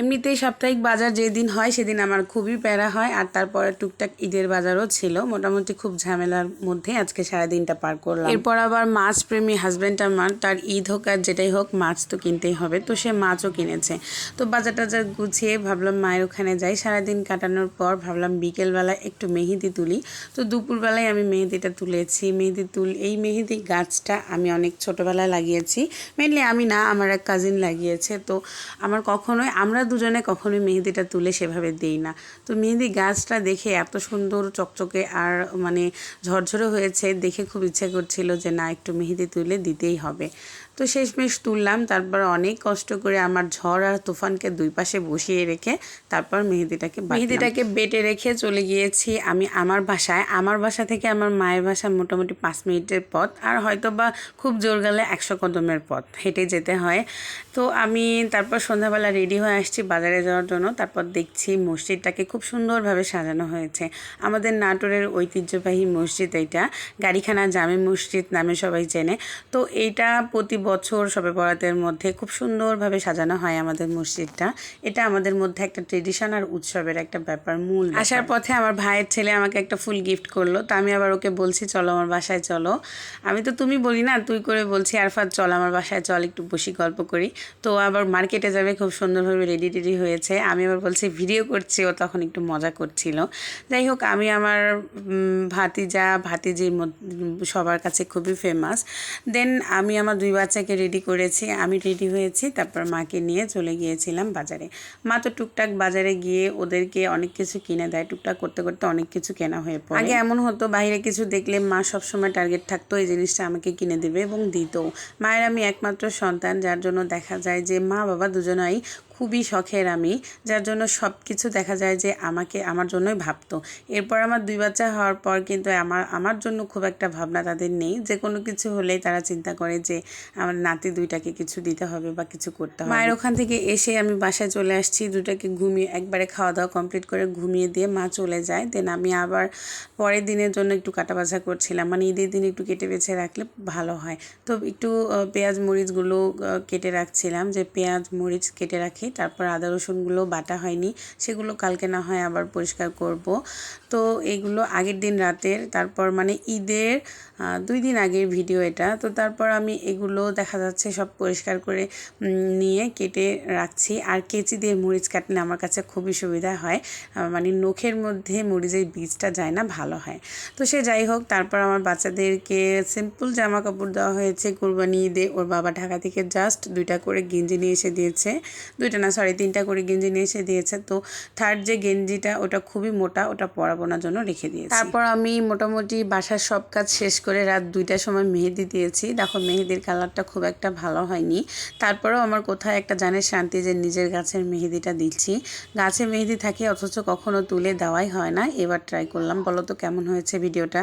এমনিতেই সাপ্তাহিক বাজার যেদিন হয় সেদিন আমার খুবই প্যারা হয়, আর তারপরে টুকটাক ঈদের বাজারও ছিল। মোটামুটি খুব ঝামেলার মধ্যে আজকে সারাদিনটা পার করলাম। এরপর আবার মাছ প্রেমী হাজব্যান্ড আমার, তার ঈদ হোক আর যেটাই হোক মাছ তো কিনতেই হবে, তো সে মাছও কিনেছে। তো বাজার টাজার গুছিয়ে ভাবলাম মায়ের ওখানে যাই। সারাদিন কাটানোর পর ভাবলাম বিকেলবেলা একটু মেহেদি তুলি। তো দুপুরবেলায় আমি মেহেদিটা তুলেছি। এই মেহেদি গাছটা আমি অনেক ছোটোবেলায় লাগিয়েছি। মেনলি আমি না, আমার এক কাজিন লাগিয়েছে। তো আমরা দুজনে কখনোই মেহেদিটা তুলে সেভাবে দিই না। তো মেহেদি গাছটা দেখে এত সুন্দর চকচকে আর মানে ঝরঝরে হয়েছে, দেখে খুব ইচ্ছা করছিল যে না, একটু মেহেদি তুলে দিতেই হবে। তো শেষমেশ তুললাম। তারপর অনেক কষ্ট করে আমার ঝড় আর তুফানকে দুই পাশে বসিয়ে রেখে তারপর মেহেদিটাকে বেটে রেখে চলে গিয়েছি আমি আমার বাসায়। আমার বাসা থেকে আমার মায়ের বাসা মোটামুটি 5 মিনিটের পথ, আর হয়তো বা খুব জোর গেলে 100 কদমের পথ হেঁটে যেতে হয়। তো আমি তারপর সন্ধ্যাবেলা রেডি হয়ে আসছি বাজারে যাওয়ার জন্য। তারপর দেখছি মসজিদটাকে খুব সুন্দরভাবে সাজানো হয়েছে। আমাদের নাটোরের ঐতিহ্যবাহী মসজিদ এইটা, গাড়িখানা জামে মসজিদ নামে সবাই চেনে। তো এইটা প্রতি বছর শবে বরাতের মধ্যে খুব সুন্দরভাবে সাজানো হয় আমাদের মসজিদটা। এটা আমাদের মধ্যে একটা ট্রেডিশন আর উৎসবের একটা ব্যাপার। আসার পথে আমার ভাইয়ের ছেলে আমাকে একটা ফুল গিফট করলো। তো আমি আবার ওকে বলছি চলো আমার বাসায় চলো। আমি তো তুমি বলি না, তুই করে বলছি, আরফাত চল আমার বাসায় চল, একটু বসি গল্প করি। তো আবার মার্কেটে যাবে, খুব সুন্দরভাবে রেডি হয়েছে। আমি আবার বলছি ভিডিও করছি, ও তখন একটু মজা করছিল। যাই হোক, আমি আমার ভাতিজি সবার কাছে খুবই ফেমাস। দেন আমি আমার 2 বাচ্চাকে রেডি করেছি, আমি রেডি হয়েছি, তারপর মাকে নিয়ে চলে গিয়েছিলাম বাজারে। মা তো টুকটাক বাজারে গিয়ে ওদেরকে অনেক কিছু কিনে দেয়। টুকটাক করতে করতে অনেক কিছু কেনা হয়ে পড়ে। আগে এমন হতো, বাইরে কিছু দেখলে মা সবসময় টার্গেট থাকতো এই জিনিসটা আমাকে কিনে দেবে এবং দিত। মায়ের আমি একমাত্র সন্তান, যার জন্য দেখা যায় যে মা বাবা দুজনাই খুবই শখের আমি, যার জন্য সব কিছু দেখা যায় যে আমার জন্যই ভাবতো। এরপর আমার 2 বাচ্চা হওয়ার পর কিন্তু আমার জন্য খুব একটা ভাবনা তাদের নেই। যে কোনো কিছু হলেই তারা চিন্তা করে যে আমার নাতি 2টাকে কিছু দিতে হবে বা কিছু করতে হবে। মায়ের ওখান থেকে এসে আমি বাসায় চলে আসছি। 2টাকে একবারে খাওয়া দাওয়া কমপ্লিট করে ঘুমিয়ে দিয়ে মা চলে যায়। দেন আমি আবার পরের দিনের জন্য একটু কাটা বাছা করছিলাম, মানে ঈদের দিন একটু কেটে বেছে রাখলে ভালো হয়। তো একটু পেঁয়াজ মরিচগুলো কেটে রাখছিলাম, যে পেঁয়াজ মরিচ কেটে রাখি। তারপর আদা রসুনগুলো বাটা হয়নি, সেগুলো কালকে না হয় আবার পরিষ্কার করব। তো এগুলো আগের দিন রাতের, তারপর মানে ঈদের 2 দিন আগের ভিডিও এটা। তো তারপর আমি এগুলো দেখা যাচ্ছে সব পরিষ্কার করে নিয়ে কেটে রাখছি। আর কেচি দিয়ে মরিচ কাটলে আমার কাছে খুবই সুবিধা হয়, মানে নখের মধ্যে মরিচের বীজটা যায় না, ভালো হয়। তো সে যাই হোক, তারপর আমার বাচ্চাদেরকে সিম্পল জামা কাপড় দেওয়া হয়েছে। কুরবানি ঈদে ওর বাবা ঢাকা থেকে জাস্ট 2টা করে গেঞ্জি নিয়ে এসে দিয়েছে। 3টা করে গেঞ্জি নিয়ে এসে দিয়েছে। তো থার্ড যে গেঞ্জিটা ওটা খুবই মোটা, ওটা পরাবোনার জন্য রেখে দিয়েছি। তারপর আমি মোটামুটি বাসার সব কাজ শেষ করে রাত 2টার সময় মেহেদি দিয়েছি। দেখো মেহেদির কালারটা খুব একটা ভালো হয়নি, তারপরেও আমার কোথায় একটা জানের শান্তি যে নিজের গাছের মেহেদিটা দিচ্ছি। গাছে মেহেদি থাকে অথচ কখনো তুলে দেওয়াই হয় না। এবার ট্রাই করলাম, বলো তো কেমন হয়েছে ভিডিওটা।